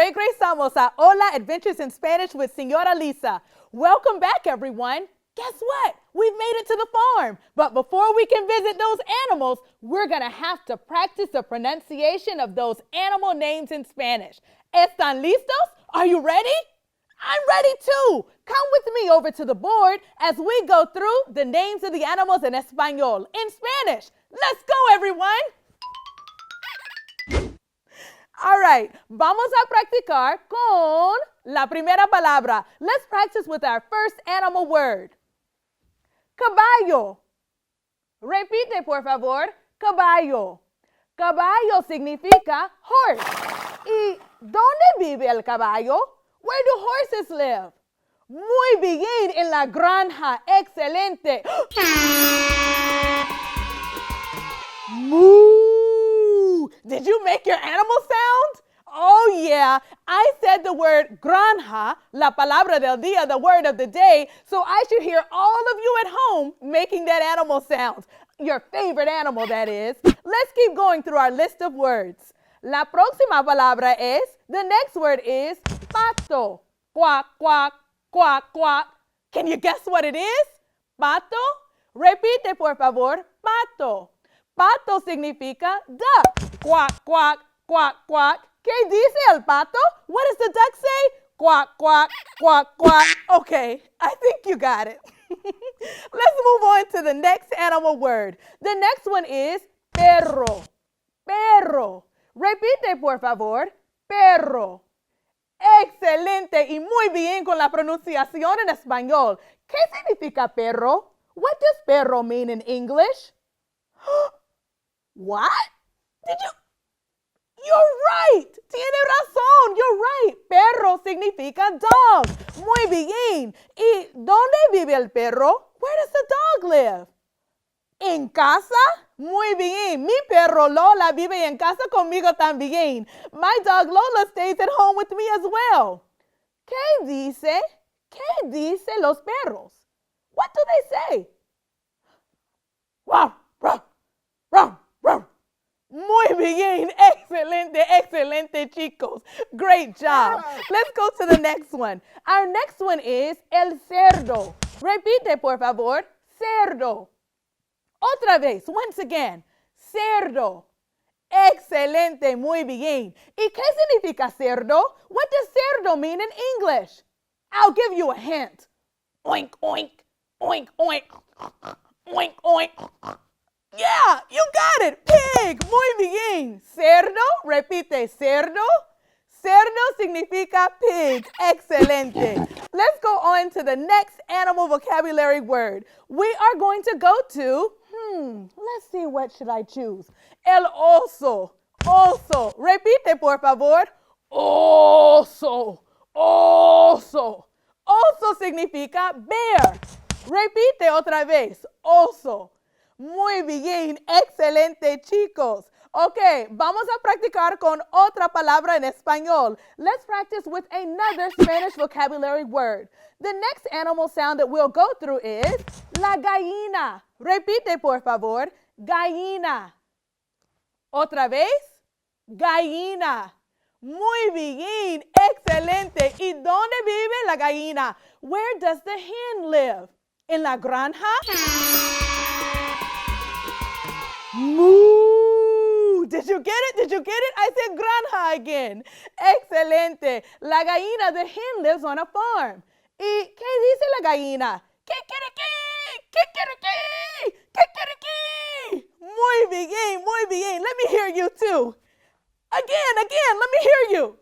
Regresamos a Hola Adventures in Spanish with Señora Lisa. Welcome back, everyone. Guess what? We've made it to the farm. But before we can visit those animals, we're going to have to practice the pronunciation of those animal names in Spanish. ¿Están listos? Are you ready? I'm ready too. Come with me over to the board as we go through the names of the animals in Español, in Spanish. Let's go, everyone. All right, vamos a practicar con la primera palabra. Let's practice with our first animal word. Caballo. Repite, por favor. Caballo. Caballo significa horse. ¿Y dónde vive el caballo? Where do horses live? Muy bien, en la granja. Excelente. Moo. Did you make your animal sound? Oh yeah, I said the word granja, la palabra del día, the word of the day, so I should hear all of you at home making that animal sound. Your favorite animal, that is. Let's keep going through our list of words. La próxima palabra es, the next word is pato. Quack, quack, quack, quack. Can you guess what it is? Pato. Repite, por favor. Pato. Pato significa duck. Quack, quack, quack, quack. ¿Qué dice el pato? What does the duck say? Quack, quack, quack, quack. Okay, I think you got it. Let's move on to the next animal word. The next one is perro. Perro. Repite, por favor. Perro. Excelente y muy bien con la pronunciación en español. ¿Qué significa perro? What does perro mean in English? What? Did you? You're right. Tiene razón. You're right. Perro significa dog. Muy bien. ¿Y dónde vive el perro? Where does the dog live? ¿En casa? Muy bien. Mi perro Lola vive en casa conmigo también. My dog Lola stays at home with me as well. ¿Qué dice? ¿Qué dice los perros? What do they say? Wow, wow, wow, wow. Muy bien. Excelente, excelente, chicos. Great job. Let's go to the next one. Our next one is el cerdo. Repite, por favor. Cerdo. Otra vez. Once again. Cerdo. Excelente. Muy bien. ¿Y qué significa cerdo? What does cerdo mean in English? I'll give you a hint. Oink, oink, oink, oink, oink, oink. Yeah, you got it. Pig. Muy bien. Cerdo. Repite. Cerdo. Cerdo significa pig. Excelente. Let's go on to the next animal vocabulary word. We are going to go to, let's see, what should I choose? El oso. Oso. Repite, por favor. Oso. Oso. Oso significa bear. Repite otra vez. Oso. Muy bien, excelente, chicos. Ok, vamos a practicar con otra palabra en español. Let's practice with another Spanish vocabulary word. The next animal sound that we'll go through is la gallina. Repite, por favor. Gallina. Otra vez. Gallina. Muy bien, excelente. ¿Y dónde vive la gallina? Where does the hen live? ¿En la granja? Moo! Did you get it? Did you get it? I said granja again. Excelente. La gallina, the hen, lives on a farm. ¿Y qué dice la gallina? ¡Kikiriki! ¡Kikiriki! ¡Kikiriki! Muy bien, muy bien. Let me hear you too. Again, let me hear you.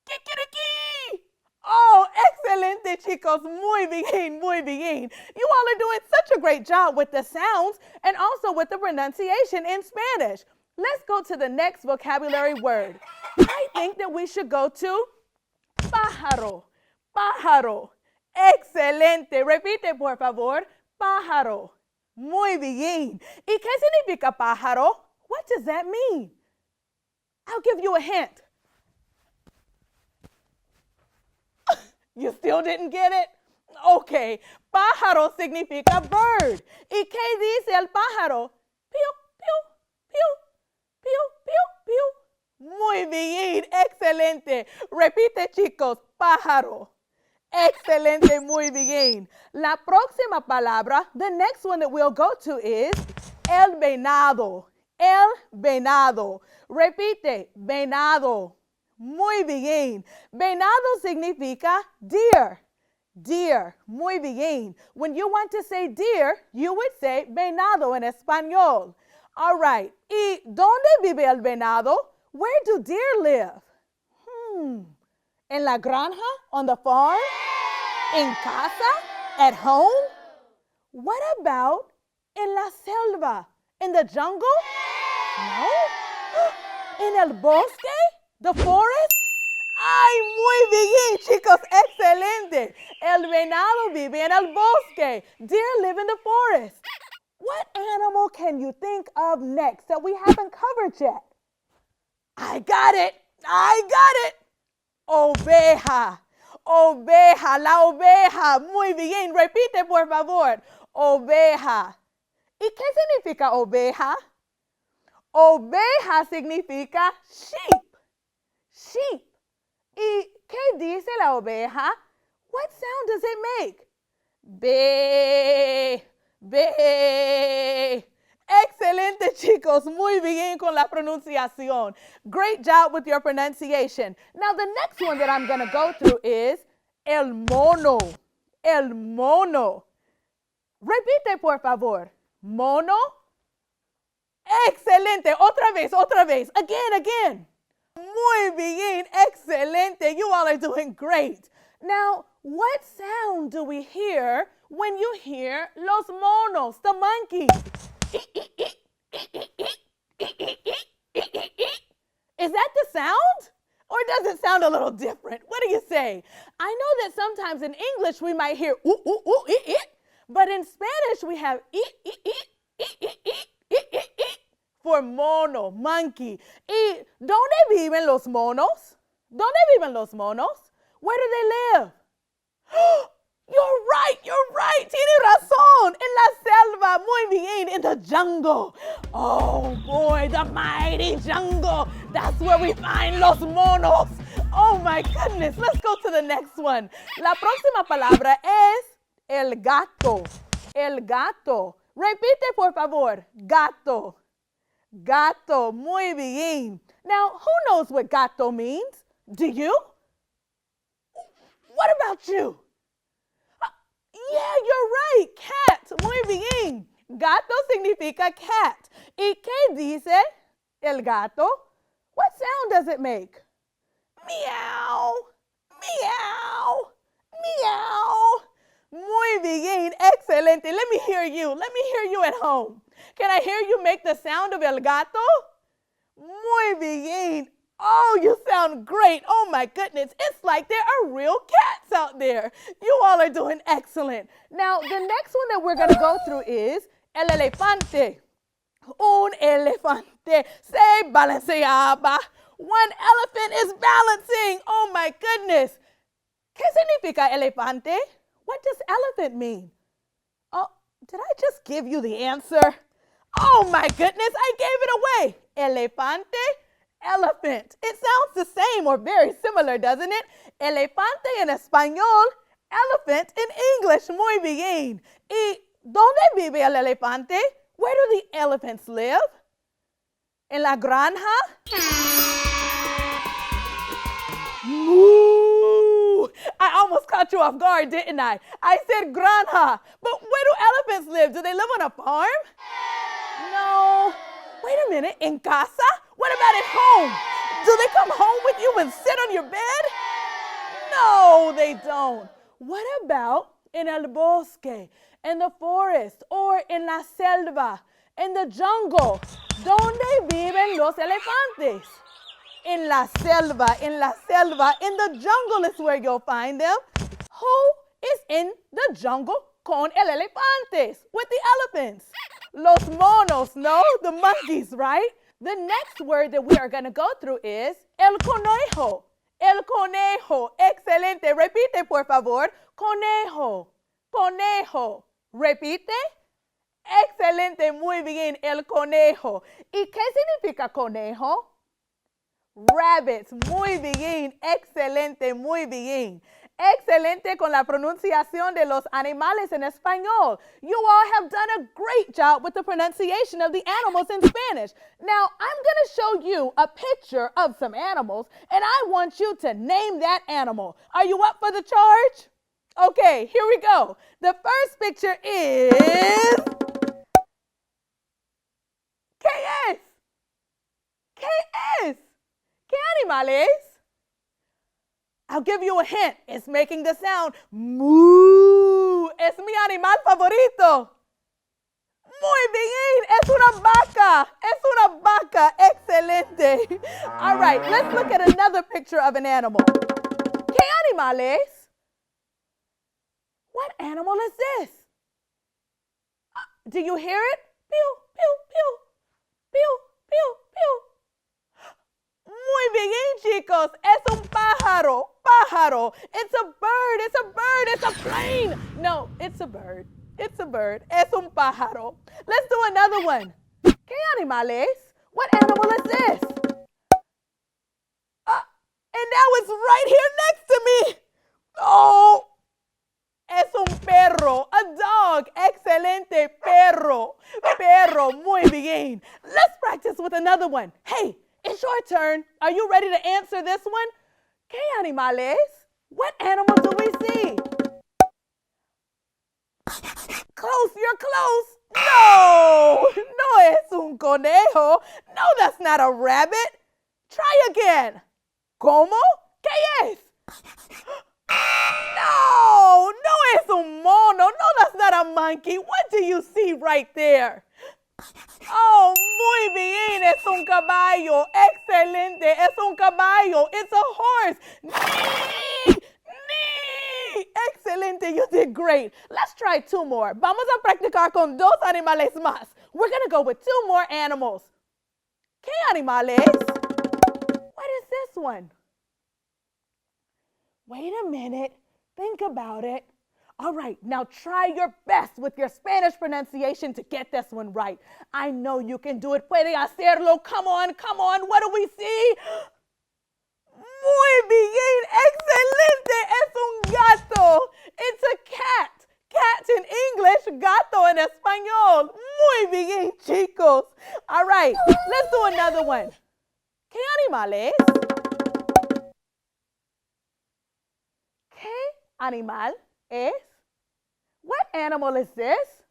¡Kikiriki! Oh, excelente, chicos. Muy bien, muy bien. You all are doing such a great job with the sounds and also with the pronunciation in Spanish. Let's go to the next vocabulary word. I think that we should go to pájaro. Pájaro. Excelente. Repite, por favor. Pájaro. Muy bien. ¿Y qué significa pájaro? What does that mean? I'll give you a hint. You still didn't get it? Okay. Pájaro significa bird. ¿Y qué dice el pájaro? Piu, piu, piu, piu, piu, piu. Muy bien. bien, excelente. Repite, chicos, pájaro. Excelente, muy bien. La próxima palabra, the next one that we'll go to is el venado. El venado. Repite, venado. Muy bien. Venado significa deer. Deer. Muy bien. When you want to say deer, you would say venado in español. All right. ¿Y dónde vive el venado? Where do deer live? ¿En la granja? On the farm? ¿En casa? At home? What about en la selva? In the jungle? No? ¿En el bosque? The forest? ¡Ay, muy bien, chicos! ¡Excelente! El venado vive en el bosque. Deer live in the forest. What animal can you think of next that we haven't covered yet? I got it! I got it! Oveja. Oveja, la oveja. Muy bien. Repite, por favor. Oveja. ¿Y qué significa oveja? Oveja significa sheep. Sheep. ¿Y qué dice la oveja? What sound does it make? Be, be. Excelente, chicos. Muy bien con la pronunciación. Great job with your pronunciation. Now, the next one that I'm going to go through is el mono. El mono. Repite, por favor. Mono. Excelente. Otra vez, otra vez. Again, again. Muy bien. Excelente. You all are doing great. Now, what sound do we hear when you hear los monos, the monkeys? Is that the sound? Or does it sound a little different? What do you say? I know that sometimes in English we might hear ooh, ooh, ooh, but in Spanish we have for mono, monkey. ¿Y dónde viven los monos? ¿Dónde viven los monos? Where do they live? You're right. Tiene razón. En la selva, muy bien, in the jungle. Oh boy, the mighty jungle. That's where we find los monos. Oh my goodness. Let's go to the next one. La próxima palabra es el gato. El gato. Repite, por favor. Gato. Gato. Muy bien. Now, who knows what gato means? Do you? What about you? Yeah, you're right. Cat. Muy bien. Gato significa cat. ¿Y qué dice el gato? What sound does it make? Meow. Meow. Meow. Muy bien. Excelente. Let me hear you. Let me hear you at home. Can I hear you make the sound of el gato? Muy bien. Oh, you sound great. Oh, my goodness. It's like there are real cats out there. You all are doing excellent. Now, the next one that we're going to go through is el elefante. Un elefante se balanceaba. One elephant is balancing. Oh, my goodness. ¿Qué significa elefante? What does elephant mean? Oh, did I just give you the answer? Oh, my goodness. I gave it away. Elefante. Elephant. It sounds the same or very similar, doesn't it? Elefante en español, elephant in English. Muy bien. ¿Y dónde vive el elefante? Where do the elephants live? ¿En la granja? Moo! I almost caught you off guard, didn't I? I said granja. But where do elephants live? Do they live on a farm? No. Wait a minute. In casa? What about at home? Do they come home with you and sit on your bed? No, they don't. What about in el bosque, in the forest, or in la selva, in the jungle? ¿Dónde viven los elefantes? In la selva, in la selva. In the jungle is where you'll find them. Who is in the jungle con el elefantes? With the elephants. Los monos, no? The monkeys, right? The next word that we are going to go through is el conejo. El conejo. Excelente. Repite, por favor. Conejo. Conejo. Repite. Excelente. Muy bien. El conejo. ¿Y qué significa conejo? Rabbits. Muy bien. Excelente. Muy bien. Excelente con la pronunciación de los animales en español. You all have done a great job with the pronunciation of the animals in Spanish. Now, I'm going to show you a picture of some animals, and I want you to name that animal. Are you up for the charge? Okay, here we go. The first picture is... ¿Qué es? ¿Qué es? ¿Qué animal es? I'll give you a hint. It's making the sound moo. Es mi animal favorito. Muy bien. Es una vaca. Es una vaca. Excelente. All right, let's look at another picture of an animal. ¿Qué animal es? What animal is this? Do you hear it? Pew, pew, pew. Pew, pew, pew. Muy bien, chicos. Es un pájaro. Pájaro. It's a bird. It's a bird. It's a plane. No, it's a bird. It's a bird. Es un pájaro. Let's do another one. ¿Qué animal es? What animal is this? And now it's right here next to me. Oh, es un perro. A dog. Excelente. Perro. Perro. Muy bien. Let's practice with another one. Hey, it's your turn. Are you ready to answer this one? ¿Qué animal es? What animal do we see? Close, you're close. No, no es un conejo. No, that's not a rabbit. Try again. ¿Cómo? ¿Qué es? No, no es un mono. No, that's not a monkey. What do you see right there? Oh, muy bien, es un caballo. Excelente, es un caballo. It's a horse. Nee, nee. Excelente, you did great. Let's try two more. Vamos a practicar con dos animales más. We're going to go with two more animals. ¿Qué animal es? What is this one? Wait a minute. Think about it. All right, now try your best with your Spanish pronunciation to get this one right. I know you can do it. Puede hacerlo. Come on, come on. What do we see? Muy bien. Excelente. Es un gato. It's a cat. Cat in English, gato en español. Muy bien, chicos. All right, let's do another one. ¿Qué animal es? ¿Qué animal es? What animal is this?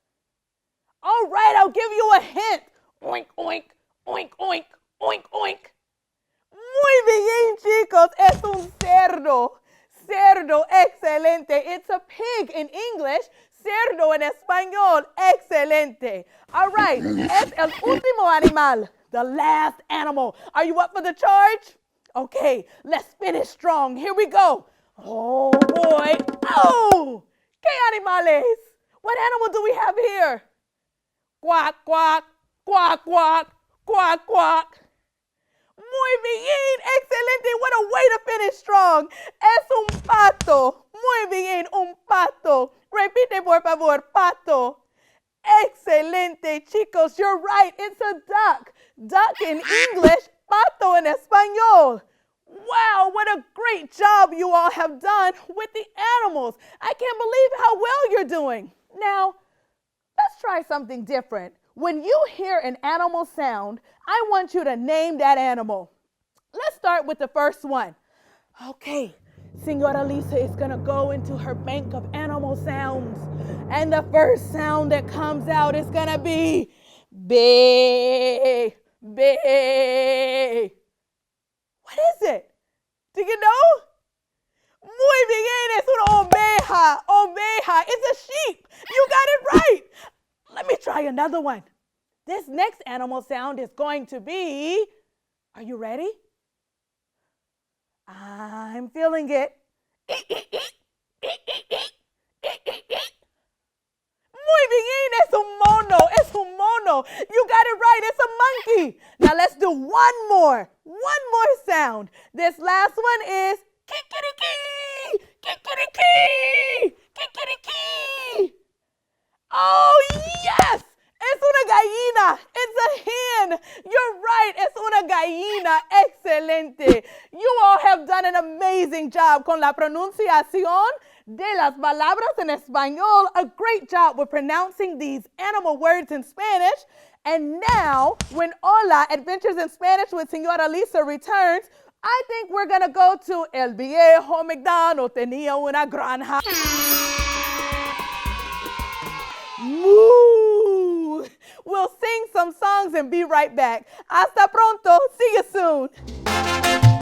All right, I'll give you a hint. Oink, oink, oink, oink, oink, oink. Muy bien, chicos. Es un cerdo. Cerdo, excelente. It's a pig in English. Cerdo en español. Excelente. All right, es el último animal. The last animal. Are you up for the charge? Okay, let's finish strong. Here we go. Oh, boy. Oh! ¿Qué animal es? What animal do we have here? Quack, quack, quack, quack, quack, quack. Muy bien, excelente. What a way to finish strong. Es un pato. Muy bien, un pato. Repite, por favor, pato. Excelente, chicos. You're right. It's a duck. Duck in English, pato en español. Wow, what a great job you all have done with the animals. I can't believe how well you're doing. Now, let's try something different. When you hear an animal sound, I want you to name that animal. Let's start with the first one. Okay, Senora Lisa is going to go into her bank of animal sounds. And the first sound that comes out is going to be bay, bay. What is it? Do you know? Muy bien, es una oveja. Oveja. It's a sheep. You got it right. Let me try another one. This next animal sound is going to be, are you ready? I'm feeling it. Muy bien, es un mono. Es un mono. You got it right. It's a monkey. Now let's do one more. One more sound. This last one is kikiriki. Kikiriki. Kikiriki. Oh, yes. Es una gallina. It's a hen. You're right. Es una gallina. Excelente. You all have done an amazing job con la pronunciación de las palabras en español. A great job with pronouncing these animal words in Spanish. And now, when Hola Adventures in Spanish with Señora Lisa returns, I think we're going to go to El Viejo McDonald tenía una granja. Moo! We'll sing some songs and be right back. Hasta pronto. See you soon.